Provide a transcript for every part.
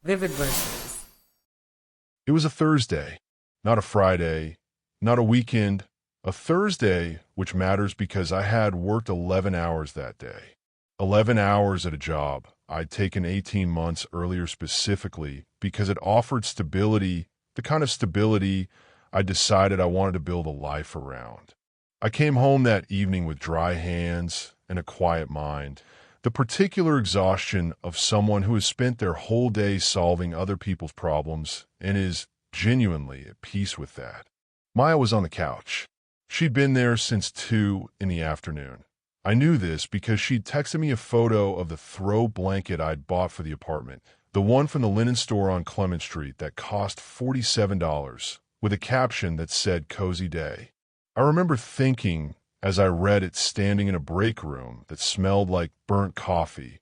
Vivid verses. It was a Thursday, not a Friday, not a weekend, a Thursday, which matters because I had worked 11 hours that day. 11 hours at a job I'd taken 18 months earlier specifically because it offered stability, the kind of stability I decided I wanted to build a life around. I came home that evening with dry hands and a quiet mind, the particular exhaustion of someone who has spent their whole day solving other people's problems and is genuinely at peace with that. Maya was on the couch. She'd been there since 2 in the afternoon. I knew this because she'd texted me a photo of the throw blanket I'd bought for the apartment, the one from the linen store on Clement Street that cost $47, with a caption that said "Cozy Day." I remember thinking, as I read it standing in a break room that smelled like burnt coffee,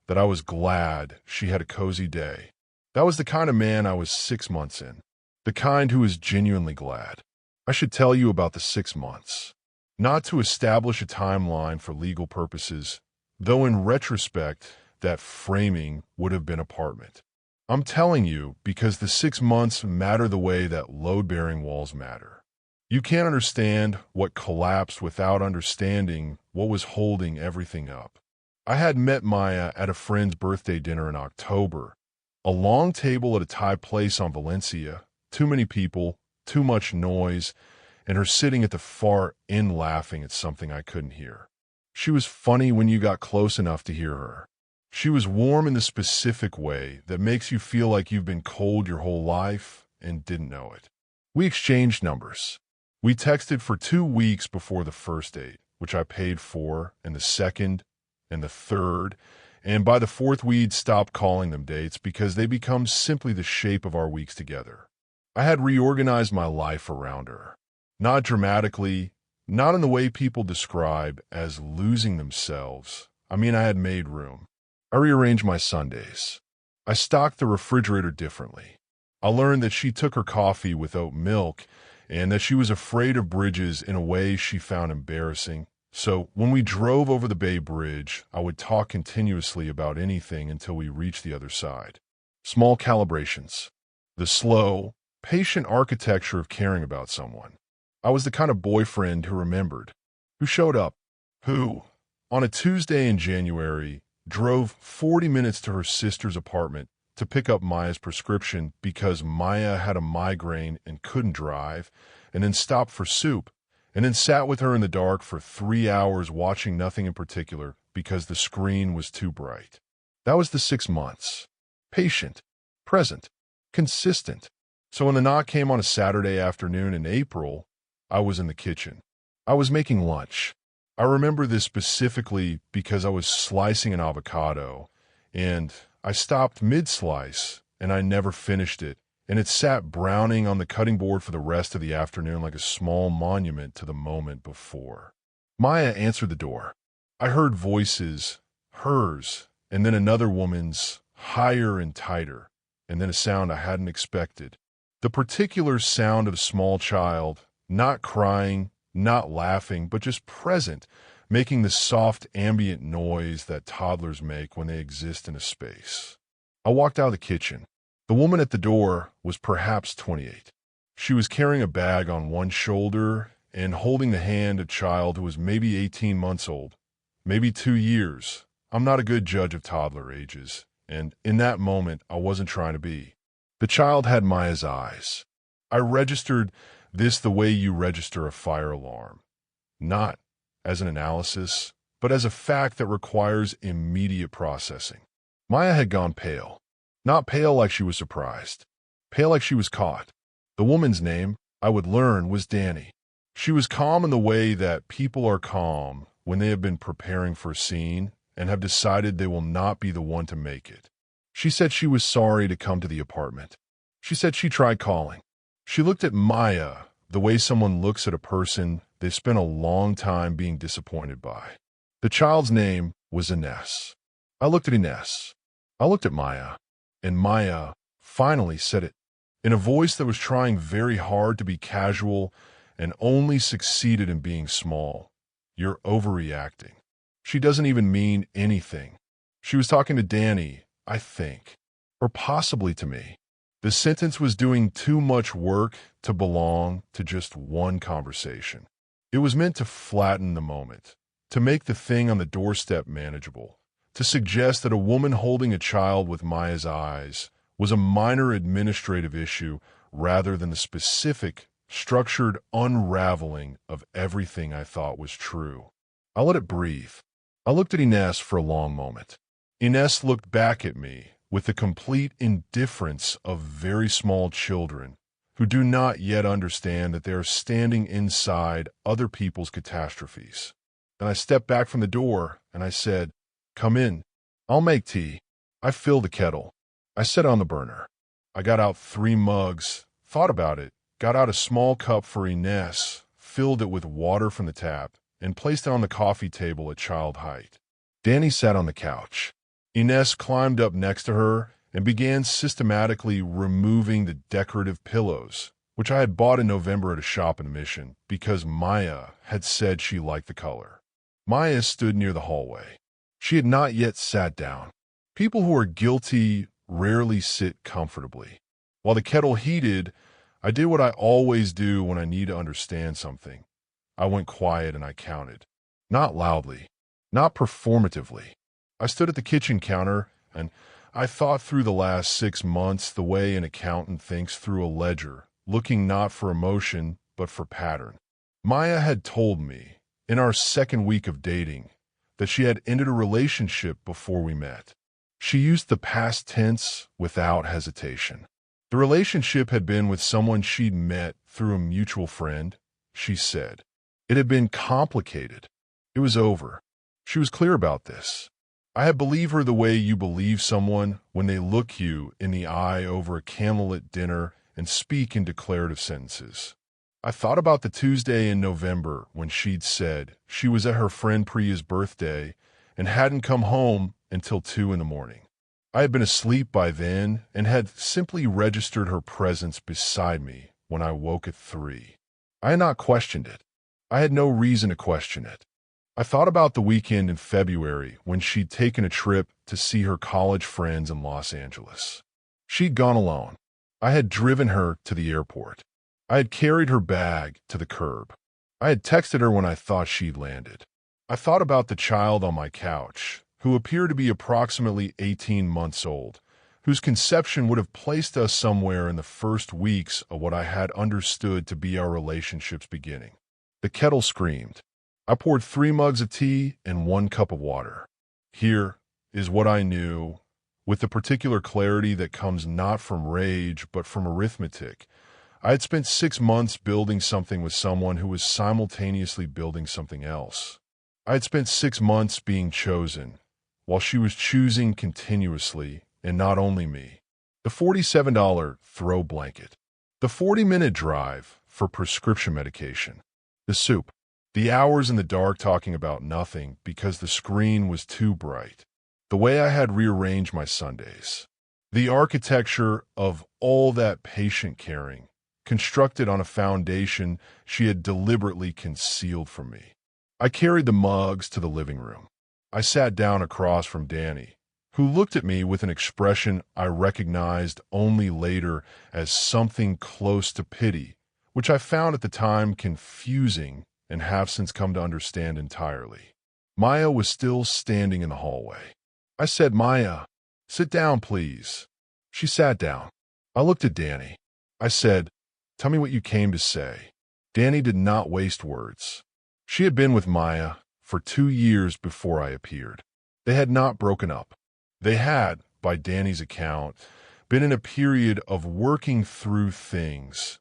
that I was glad she had a cozy day. That was the kind of man I was 6 months in, the kind who was genuinely glad. I should tell you about the 6 months. Not to establish a timeline for legal purposes, though in retrospect, that framing would have been apartment. I'm telling you because the 6 months matter the way that load-bearing walls matter. You can't understand what collapsed without understanding what was holding everything up. I had met Maya at a friend's birthday dinner in October. A long table at a Thai place on Valencia, too many people, too much noise, and her sitting at the far end laughing at something I couldn't hear. She was funny when you got close enough to hear her. She was warm in the specific way that makes you feel like you've been cold your whole life and didn't know it. We exchanged numbers. We texted for 2 weeks before the first date, which I paid for, and the second, and the third, and by the fourth we'd stopped calling them dates because they become simply the shape of our weeks together. I had reorganized my life around her. Not dramatically, not in the way people describe as losing themselves. I mean, I had made room. I rearranged my Sundays. I stocked the refrigerator differently. I learned that she took her coffee with oat milk and that she was afraid of bridges in a way she found embarrassing. So when we drove over the Bay Bridge, I would talk continuously about anything until we reached the other side. Small calibrations. The slow, patient architecture of caring about someone. I was the kind of boyfriend who remembered, who showed up, who, on a Tuesday in January, drove 40 minutes to her sister's apartment to pick up Maya's prescription because Maya had a migraine and couldn't drive, and then stopped for soup, and then sat with her in the dark for 3 hours watching nothing in particular because the screen was too bright. That was the 6 months. Patient, present, consistent. So when the knock came on a Saturday afternoon in April, I was in the kitchen. I was making lunch. I remember this specifically because I was slicing an avocado, and I stopped mid-slice, and I never finished it, and it sat browning on the cutting board for the rest of the afternoon like a small monument to the moment before. Maya answered the door. I heard voices, hers, and then another woman's, higher and tighter, and then a sound I hadn't expected. The particular sound of a small child, not crying, not laughing, but just present, making the soft ambient noise that toddlers make when they exist in a space. I walked out of the kitchen. The woman at the door was perhaps 28. She was carrying a bag on one shoulder and holding the hand of a child who was maybe 18 months old, maybe 2 years. I'm not a good judge of toddler ages, and in that moment, I wasn't trying to be. The child had Maya's eyes. I registered this the way you register a fire alarm, not as an analysis, but as a fact that requires immediate processing. Maya had gone pale. Not pale like she was surprised. Pale like she was caught. The woman's name, I would learn, was Danny. She was calm in the way that people are calm when they have been preparing for a scene and have decided they will not be the one to make it. She said she was sorry to come to the apartment. She said she tried calling. She looked at Maya the way someone looks at a person they've spent a long time being disappointed by. The child's name was Ines. I looked at Ines. I looked at Maya. And Maya finally said it in a voice that was trying very hard to be casual and only succeeded in being small. You're overreacting. She doesn't even mean anything. She was talking to Danny, I think. or possibly to me. The sentence was doing too much work to belong to just one conversation. It was meant to flatten the moment, to make the thing on the doorstep manageable, to suggest that a woman holding a child with Maya's eyes was a minor administrative issue rather than the specific, structured unraveling of everything I thought was true. I let it breathe. I looked at Ines for a long moment. Ines looked back at me with the complete indifference of very small children who do not yet understand that they are standing inside other people's catastrophes. And I stepped back from the door and I said, "Come in. I'll make tea." I filled the kettle. I set on the burner. I got out 3 mugs, thought about it, got out a small cup for Ines, filled it with water from the tap, and placed it on the coffee table at child height. Danny sat on the couch. Ines climbed up next to her and began systematically removing the decorative pillows, which I had bought in November at a shop in Mission because Maya had said she liked the color. Maya stood near the hallway. She had not yet sat down. People who are guilty rarely sit comfortably. While the kettle heated, I did what I always do when I need to understand something. I went quiet and I counted. Not loudly, not performatively. I stood at the kitchen counter and I thought through the last 6 months the way an accountant thinks through a ledger, looking not for emotion, but for pattern. Maya had told me, in our 2nd week of dating, that she had ended a relationship before we met. She used the past tense without hesitation. The relationship had been with someone she'd met through a mutual friend, she said. It had been complicated. It was over. She was clear about this. I had believed her the way you believe someone when they look you in the eye over a candlelit dinner and speak in declarative sentences. I thought about the Tuesday in November when she'd said she was at her friend Priya's birthday and hadn't come home until 2 in the morning. I had been asleep by then and had simply registered her presence beside me when I woke at 3. I had not questioned it. I had no reason to question it. I thought about the weekend in February when she'd taken a trip to see her college friends in Los Angeles. She'd gone alone. I had driven her to the airport. I had carried her bag to the curb. I had texted her when I thought she'd landed. I thought about the child on my couch, who appeared to be approximately 18 months old, whose conception would have placed us somewhere in the first weeks of what I had understood to be our relationship's beginning. The kettle screamed. I poured 3 mugs of tea and 1 cup of water. Here is what I knew, with the particular clarity that comes not from rage but from arithmetic. I had spent 6 months building something with someone who was simultaneously building something else. I had spent 6 months being chosen, while she was choosing continuously, and not only me. The $47 throw blanket. The 40-minute drive for prescription medication. The soup. The hours in the dark talking about nothing because the screen was too bright. The way I had rearranged my Sundays. The architecture of all that patient caring, constructed on a foundation she had deliberately concealed from me. I carried the mugs to the living room. I sat down across from Danny, who looked at me with an expression I recognized only later as something close to pity, which I found at the time confusing and have since come to understand entirely. Maya was still standing in the hallway. I said, "Maya, sit down, please." She sat down. I looked at Danny. I said, "Tell me what you came to say." Danny did not waste words. She had been with Maya for 2 years before I appeared. They had not broken up. They had, by Danny's account, been in a period of working through things.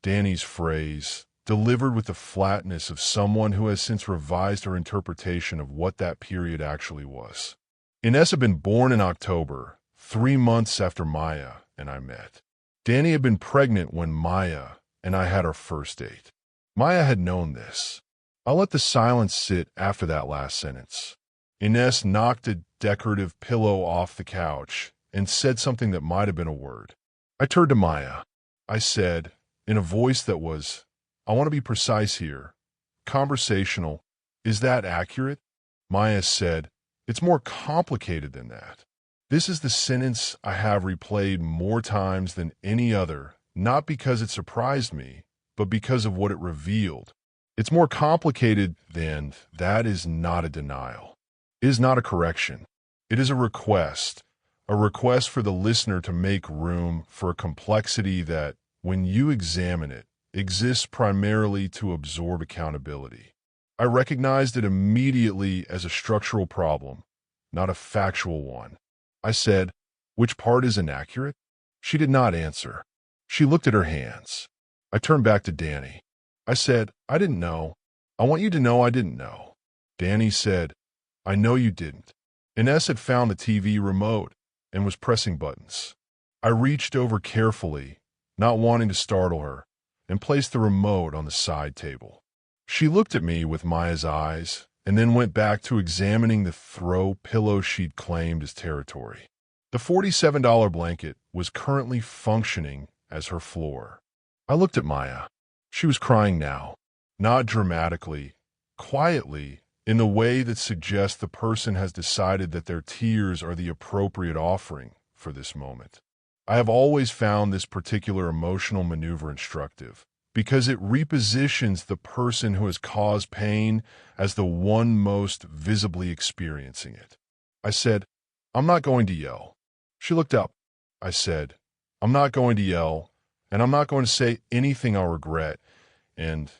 Danny's phrase, delivered with the flatness of someone who has since revised her interpretation of what that period actually was. Ines had been born in October, 3 months after Maya and I met. Danny had been pregnant when Maya and I had our first date. Maya had known this. I let the silence sit after that last sentence. Ines knocked a decorative pillow off the couch and said something that might have been a word. I turned to Maya. I said, in a voice that was, I want to be precise here, conversational, "Is that accurate?" Maya said, "It's more complicated than that." This is the sentence I have replayed more times than any other, not because it surprised me, but because of what it revealed. It's more complicated than that. Is not a denial. It is not a correction. It is a request for the listener to make room for a complexity that, when you examine it, exists primarily to absorb accountability. I recognized it immediately as a structural problem, not a factual one. I said, "Which part is inaccurate?" She did not answer. She looked at her hands. I turned back to Danny. I said, "I didn't know. I want you to know I didn't know." Danny said, "I know you didn't." Ines had found the TV remote and was pressing buttons. I reached over carefully, not wanting to startle her, and placed the remote on the side table. She looked at me with Maya's eyes and then went back to examining the throw pillow she'd claimed as territory. The $47 blanket was currently functioning as her floor. I looked at Maya. She was crying now, not dramatically, quietly, in the way that suggests the person has decided that their tears are the appropriate offering for this moment. I have always found this particular emotional maneuver instructive because it repositions the person who has caused pain as the one most visibly experiencing it. I said, "I'm not going to yell." She looked up. I said, "I'm not going to yell, and I'm not going to say anything I'll regret, and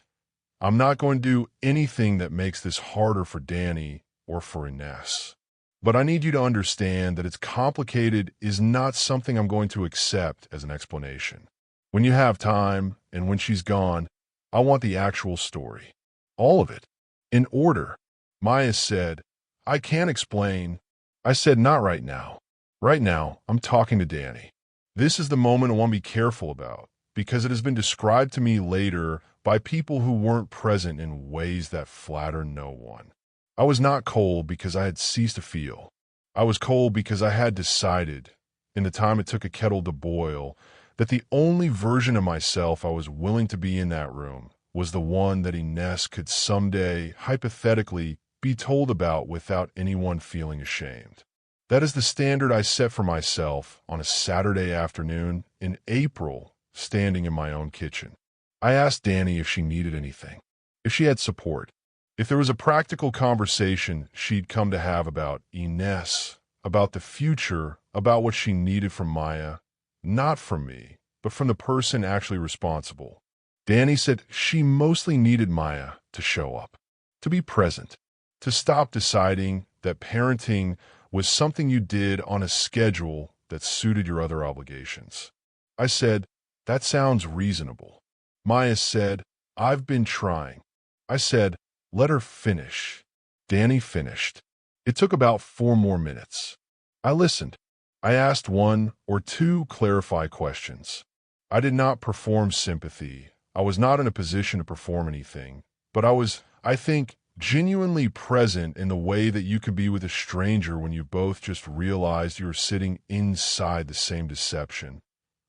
I'm not going to do anything that makes this harder for Danny or for Ines. But I need you to understand that it's complicated is not something I'm going to accept as an explanation. When you have time, and when she's gone, I want the actual story. All of it. In order." Maya said, "I can't explain." I said, "Not right now. Right now, I'm talking to Danny. This is the moment I want to be careful about, because it has been described to me later by people who weren't present in ways that flatter no one. I was not cold because I had ceased to feel. I was cold because I had decided, in the time it took a kettle to boil, that the only version of myself I was willing to be in that room was the one that Ines could someday, hypothetically, be told about without anyone feeling ashamed. That is the standard I set for myself on a Saturday afternoon in April, standing in my own kitchen. I asked Danny if she needed anything, if she had support, if there was a practical conversation she'd come to have about Ines, about the future, about what she needed from Maya, not from me, but from the person actually responsible. Danny said she mostly needed Maya to show up, to be present, to stop deciding that parenting was something you did on a schedule that suited your other obligations. I said, "That sounds reasonable." Maya said, "I've been trying." I said, "Let her finish." Danny finished. It took about 4 more minutes. I listened. I asked 1 or 2 clarify questions. I did not perform sympathy. I was not in a position to perform anything, but I was, I think, genuinely present in the way that you could be with a stranger when you both just realized you were sitting inside the same deception,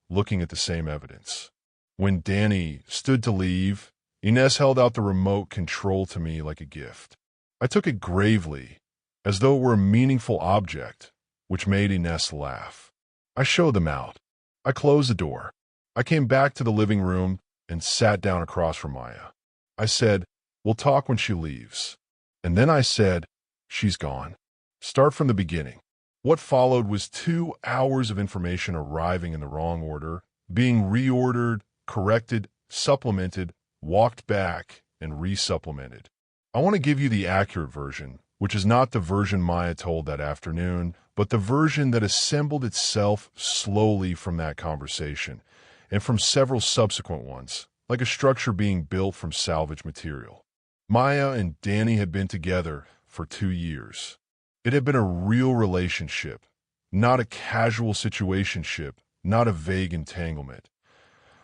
looking at the same evidence. When Danny stood to leave, Ines held out the remote control to me like a gift. I took it gravely, as though it were a meaningful object, which made Ines laugh. I showed them out. I closed the door. I came back to the living room and sat down across from Maya. I said, "We'll talk when she leaves." And then I said, "She's gone. Start from the beginning." What followed was 2 hours of information arriving in the wrong order, being reordered, corrected, supplemented, walked back, and resupplemented. I want to give you the accurate version, which is not the version Maya told that afternoon, but the version that assembled itself slowly from that conversation, and from several subsequent ones, like a structure being built from salvage material. Maya and Danny had been together for 2 years. It had been a real relationship, not a casual situationship, not a vague entanglement.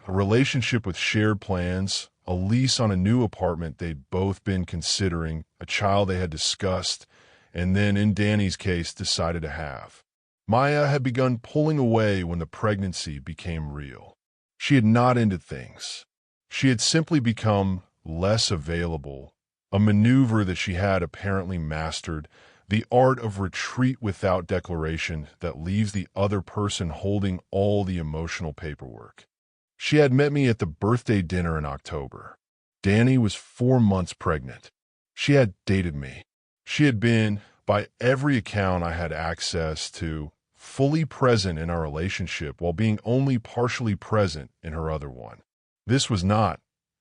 A relationship with shared plans, a lease on a new apartment they'd both been considering, a child they had discussed, and then, in Danny's case, decided to have. Maya had begun pulling away when the pregnancy became real. She had not ended things. She had simply become less available, a maneuver that she had apparently mastered, The art of retreat without declaration that leaves the other person holding all the emotional paperwork. She had met me at the birthday dinner in October. Danny was 4 months pregnant. She had dated me. She had been, by every account I had access to, fully present in our relationship while being only partially present in her other one. This was not,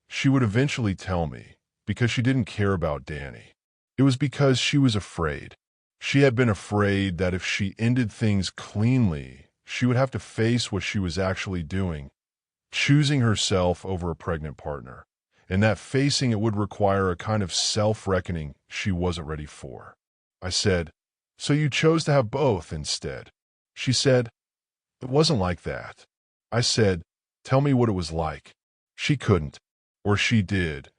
she would eventually tell me, because she didn't care about Danny. It was because she was afraid. She had been afraid that if she ended things cleanly, she would have to face what she was actually doing, choosing herself over a pregnant partner, and that facing it would require a kind of self-reckoning she wasn't ready for. I said, "So you chose to have both instead?" She said, "It wasn't like that." I said, "Tell me what it was like." She couldn't, or she did,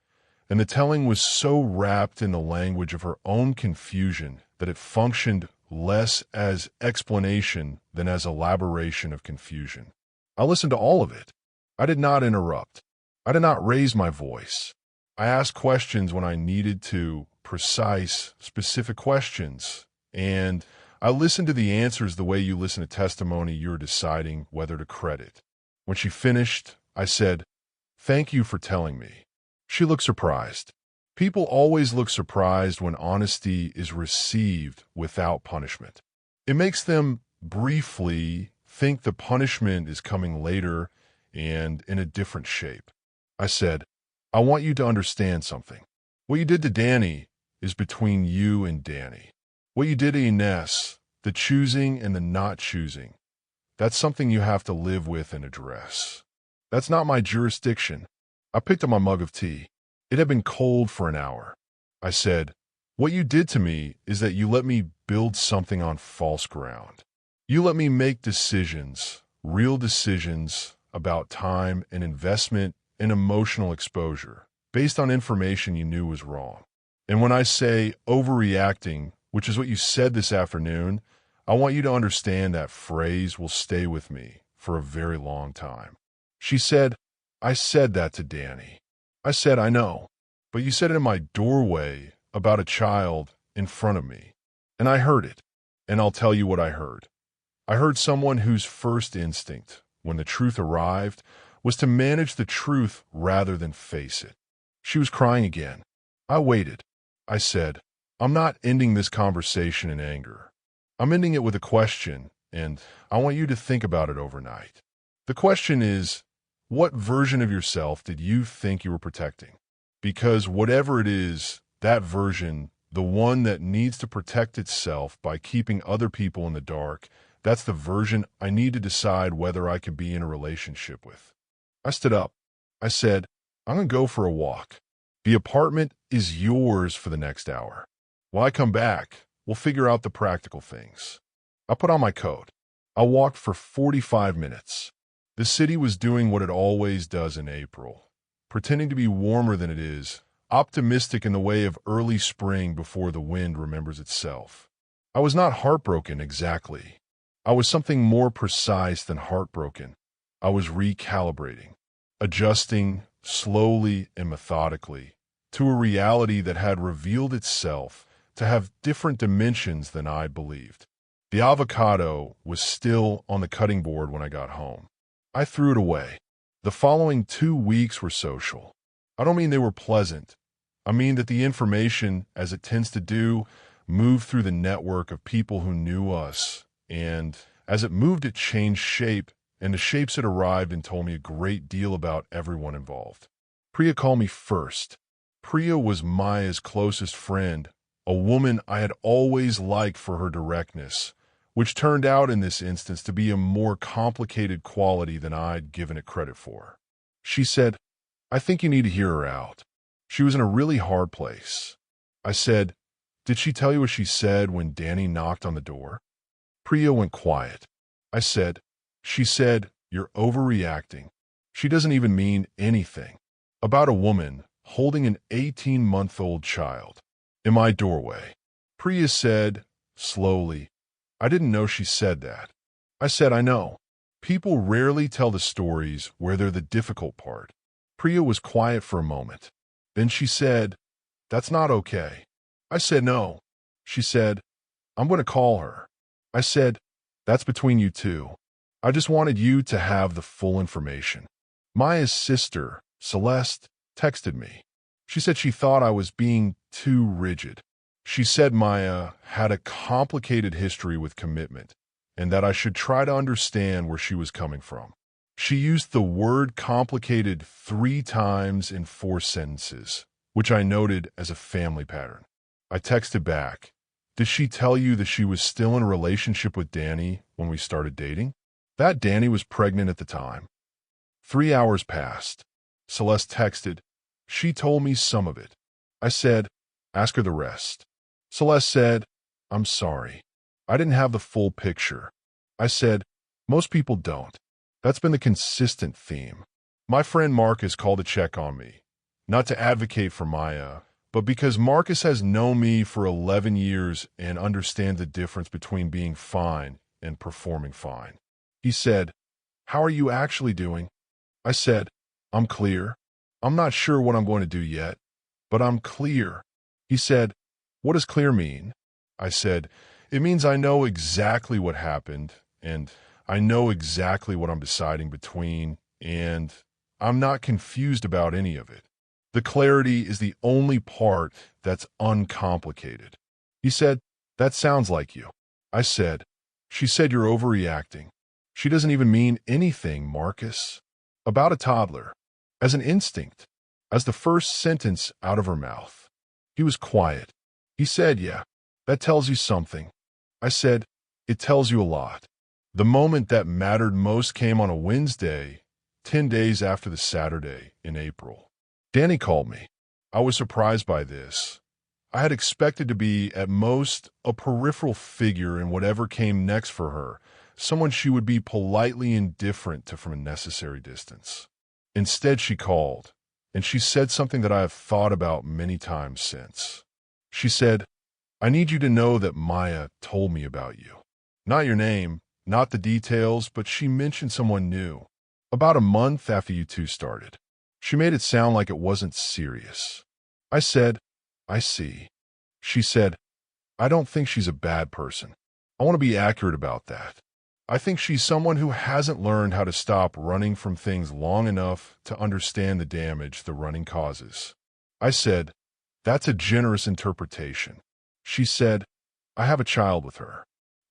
and the telling was so wrapped in the language of her own confusion that it functioned less as explanation than as elaboration of confusion. I listened to all of it. I did not interrupt. I did not raise my voice. I asked questions when I needed to, precise, specific questions, and I listened to the answers the way you listen to testimony you're deciding whether to credit. When she finished, I said, "Thank you for telling me." She looked surprised. People always look surprised when honesty is received without punishment. It makes them briefly think the punishment is coming later and in a different shape. I said, "I want you to understand something. What you did to Danny is between you and Danny. What you did to Ines, the choosing and the not choosing, that's something you have to live with and address. That's not my jurisdiction." I picked up my mug of tea. It had been cold for an hour. I said, "What you did to me is that you let me build something on false ground. You let me make decisions, real decisions, about time and investment and emotional exposure, based on information you knew was wrong. And when I say overreacting, which is what you said this afternoon, I want you to understand that phrase will stay with me for a very long time." She said, "I said that to Danny." I said, "I know, but you said it in my doorway about a child in front of me, and I heard it, and I'll tell you what I heard. I heard someone whose first instinct, when the truth arrived, was to manage the truth rather than face it." She was crying again. I waited. I said, "I'm not ending this conversation in anger. I'm ending it with a question, and I want you to think about it overnight. The question is, what version of yourself did you think you were protecting? Because whatever it is, that version, the one that needs to protect itself by keeping other people in the dark, that's the version I need to decide whether I can be in a relationship with." I stood up. I said, "I'm going to go for a walk. The apartment is yours for the next hour. When I come back, we'll figure out the practical things." I put on my coat. I walked for 45 minutes. The city was doing what it always does in April, pretending to be warmer than it is, optimistic in the way of early spring before the wind remembers itself. I was not heartbroken exactly. I was something more precise than heartbroken. I was recalibrating, adjusting slowly and methodically to a reality that had revealed itself to have different dimensions than I believed. The avocado was still on the cutting board when I got home. I threw it away. The following 2 weeks were social. I don't mean they were pleasant. I mean that the information, as it tends to do, moved through the network of people who knew us, and as it moved, it changed shape, and the shapes it arrived and told me a great deal about everyone involved. Priya called me first. Priya was Maya's closest friend, a woman I had always liked for her directness, which turned out in this instance to be a more complicated quality than I'd given it credit for. She said, "I think you need to hear her out. She was in a really hard place." I said, "Did she tell you what she said when Danny knocked on the door?" Priya went quiet. I said, "She said, 'You're overreacting. She doesn't even mean anything.' About a woman holding an 18-month-old child in my doorway." Priya said, slowly, "I didn't know she said that." I said, "I know. People rarely tell the stories where they're the difficult part." Priya was quiet for a moment. Then she said, "That's not okay." I said, "No." She said, I'm going to call her. I said, that's between you two. I just wanted you to have the full information. Maya's sister, Celeste, texted me. She said she thought I was being too rigid. She said Maya had a complicated history with commitment and that I should try to understand where she was coming from. She used the word complicated 3 times in 4 sentences, which I noted as a family pattern. I texted back, did she tell you that she was still in a relationship with Danny when we started dating? That Danny was pregnant at the time. 3 hours passed. Celeste texted, she told me some of it. I said, ask her the rest. Celeste said, I'm sorry. I didn't have the full picture. I said, most people don't. That's been the consistent theme. My friend Marcus called to check on me, not to advocate for Maya, but because Marcus has known me for 11 years and understands the difference between being fine and performing fine. He said, how are you actually doing? I said, I'm clear. I'm not sure what I'm going to do yet, but I'm clear. He said, what does clear mean? I said, it means I know exactly what happened, and I know exactly what I'm deciding between, and I'm not confused about any of it. The clarity is the only part that's uncomplicated. He said, that sounds like you. I said, she said you're overreacting. She doesn't even mean anything, Marcus. About a toddler. As an instinct. As the first sentence out of her mouth. He was quiet. He said, yeah, that tells you something. I said, it tells you a lot. The moment that mattered most came on a Wednesday, 10 days after the Saturday in April. Danny called me. I was surprised by this. I had expected to be, at most, a peripheral figure in whatever came next for her, someone she would be politely indifferent to from a necessary distance. Instead, she called, and she said something that I have thought about many times since. She said, I need you to know that Maya told me about you. Not your name, not the details, but she mentioned someone new. About a month after you two started. She made it sound like it wasn't serious. I said, I see. She said, I don't think she's a bad person. I want to be accurate about that. I think she's someone who hasn't learned how to stop running from things long enough to understand the damage the running causes. I said, that's a generous interpretation. She said, I have a child with her.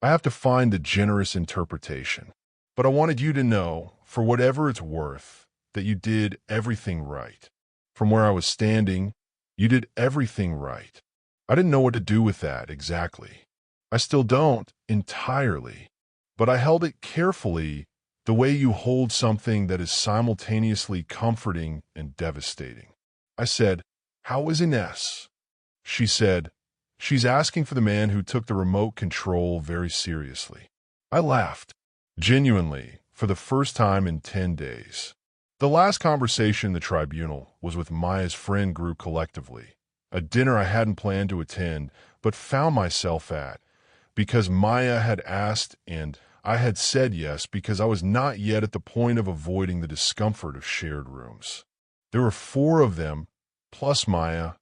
I have to find the generous interpretation. But I wanted you to know, for whatever it's worth, that you did everything right. From where I was standing, you did everything right. I didn't know what to do with that exactly. I still don't entirely, but I held it carefully the way you hold something that is simultaneously comforting and devastating. I said, how is Ines? She said, she's asking for the man who took the remote control very seriously. I laughed, genuinely, for the first time in 10 days. The last conversation in the tribunal was with Maya's friend group collectively, a dinner I hadn't planned to attend but found myself at because Maya had asked and I had said yes because I was not yet at the point of avoiding the discomfort of shared rooms. There were 4 of them, plus Maya,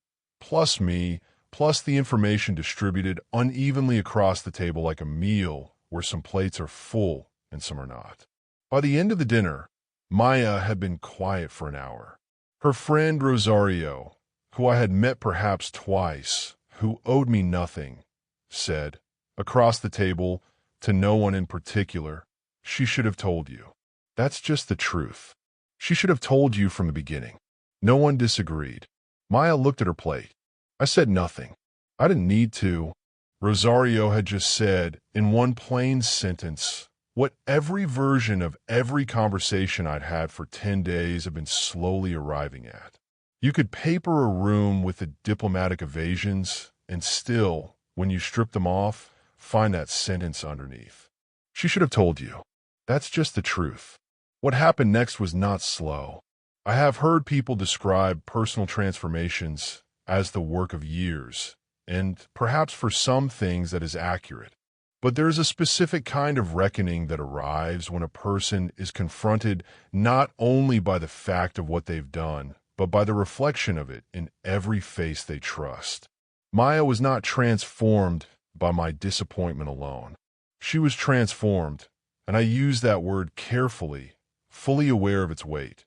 plus me, plus the information distributed unevenly across the table like a meal where some plates are full and some are not. By the end of the dinner, Maya had been quiet for an hour. Her friend Rosario, who I had met perhaps twice, who owed me nothing, said, across the table, to no one in particular, she should have told you. That's just the truth. She should have told you from the beginning. No one disagreed. Maya looked at her plate. I said nothing. I didn't need to. Rosario had just said, in one plain sentence, what every version of every conversation I'd had for 10 days had been slowly arriving at. You could paper a room with the diplomatic evasions and still, when you strip them off, find that sentence underneath. She should have told you. That's just the truth. What happened next was not slow. I have heard people describe personal transformations as the work of years, and perhaps for some things that is accurate. But there is a specific kind of reckoning that arrives when a person is confronted not only by the fact of what they've done, but by the reflection of it in every face they trust. Maya was not transformed by my disappointment alone. She was transformed, and I use that word carefully, fully aware of its weight,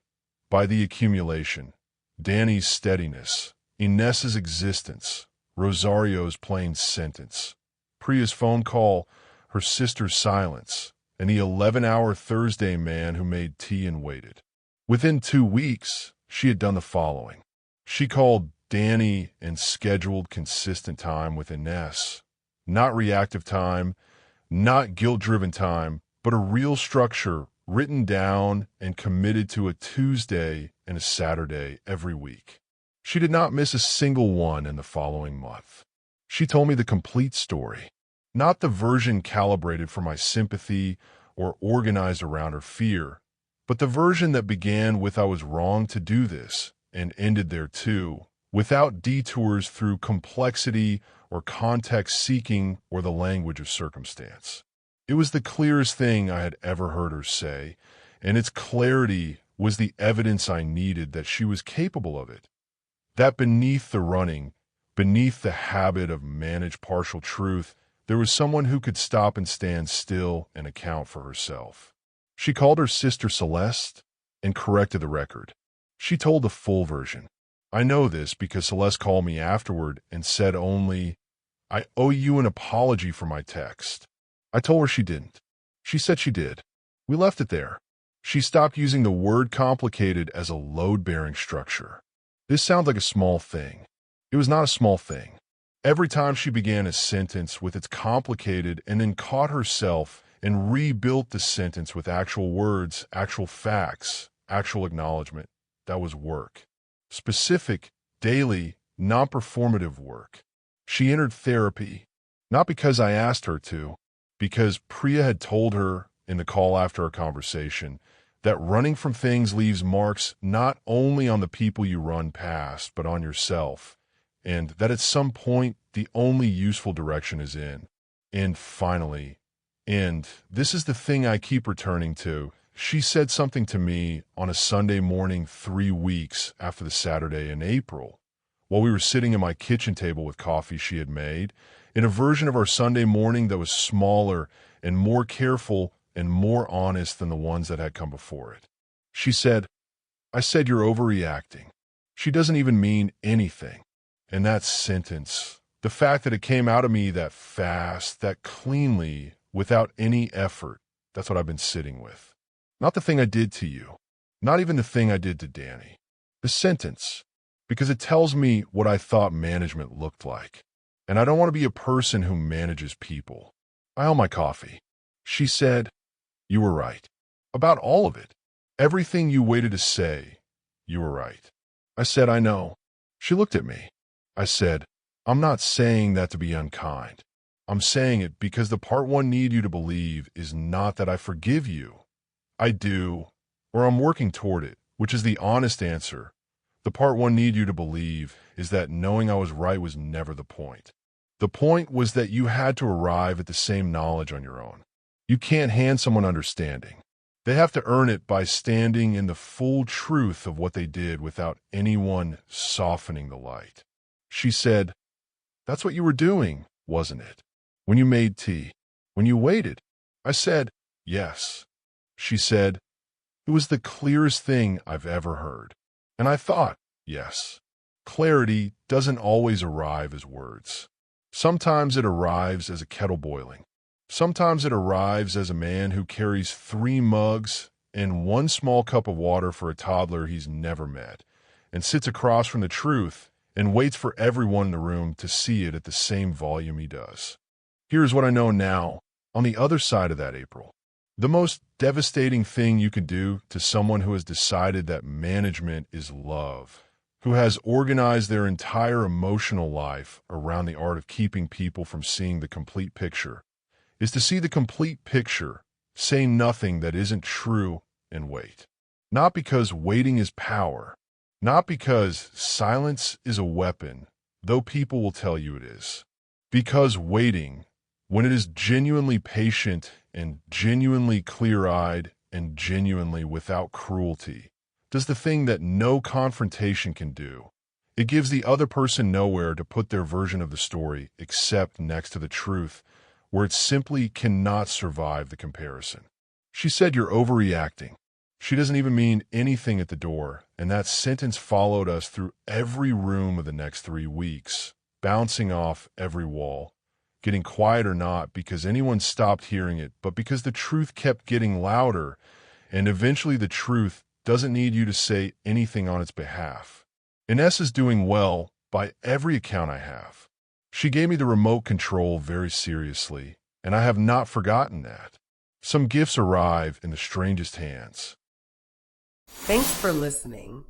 by the accumulation, Danny's steadiness, Inez's existence, Rosario's plain sentence, Priya's phone call, her sister's silence, and the 11-hour Thursday man who made tea and waited. Within 2 weeks, she had done the following. She called Danny and scheduled consistent time with Inez. Not reactive time, not guilt-driven time, but a real structure written down and committed to a Tuesday and a Saturday every week. She did not miss a single one in the following month. She told me the complete story, not the version calibrated for my sympathy or organized around her fear, but the version that began with "I was wrong to do this" and ended there too, without detours through complexity or context-seeking or the language of circumstance. It was the clearest thing I had ever heard her say, and its clarity was the evidence I needed that she was capable of it. That beneath the running, beneath the habit of managed partial truth, there was someone who could stop and stand still and account for herself. She called her sister Celeste and corrected the record. She told the full version. I know this because Celeste called me afterward and said only, "I owe you an apology for my text." I told her she didn't. She said she did. We left it there. She stopped using the word complicated as a load-bearing structure. This sounds like a small thing. It was not a small thing. Every time she began a sentence with its complicated and then caught herself and rebuilt the sentence with actual words, actual facts, actual acknowledgement, that was work. Specific, daily, non-performative work. She entered therapy, not because I asked her to, because Priya had told her in the call after our conversation that running from things leaves marks not only on the people you run past, but on yourself, and that at some point the only useful direction is in. And finally, and this is the thing I keep returning to, she said something to me on a Sunday morning 3 weeks after the Saturday in April, while we were sitting at my kitchen table with coffee she had made, in a version of our Sunday morning that was smaller and more careful and more honest than the ones that had come before it. She said, "I said you're overreacting. She doesn't even mean anything." And that sentence, the fact that it came out of me that fast, that cleanly, without any effort, that's what I've been sitting with. Not the thing I did to you. Not even the thing I did to Danny. The sentence, because it tells me what I thought management looked like. And I don't want to be a person who manages people. I owe my coffee. She said, "You were right. About all of it. Everything you waited to say, you were right." I said, "I know." She looked at me. I said, "I'm not saying that to be unkind. I'm saying it because the part one need you to believe is not that I forgive you. I do, or I'm working toward it, which is the honest answer. The part one need you to believe is that knowing I was right was never the point. The point was that you had to arrive at the same knowledge on your own. You can't hand someone understanding. They have to earn it by standing in the full truth of what they did without anyone softening the light." She said, "That's what you were doing, wasn't it? When you made tea, when you waited?" I said, "Yes." She said, "It was the clearest thing I've ever heard." And I thought, yes, clarity doesn't always arrive as words. Sometimes it arrives as a kettle boiling. Sometimes it arrives as a man who carries 3 mugs and 1 small cup of water for a toddler he's never met, and sits across from the truth and waits for everyone in the room to see it at the same volume he does. Here's what I know now, on the other side of that April. The most devastating thing you can do to someone who has decided that management is love, who has organized their entire emotional life around the art of keeping people from seeing the complete picture, is to see the complete picture, say nothing that isn't true, and wait. Not because waiting is power, not because silence is a weapon, though people will tell you it is. Because waiting, when it is genuinely patient and genuinely clear-eyed and genuinely without cruelty, does the thing that no confrontation can do. It gives the other person nowhere to put their version of the story except next to the truth, where it simply cannot survive the comparison. She said you're overreacting. She doesn't even mean anything at the door, and that sentence followed us through every room of the next 3 weeks, bouncing off every wall, getting quiet or not because anyone stopped hearing it, but because the truth kept getting louder, and eventually the truth doesn't need you to say anything on its behalf. Ines is doing well by every account I have. She gave me the remote control very seriously, and I have not forgotten that. Some gifts arrive in the strangest hands. Thanks for listening.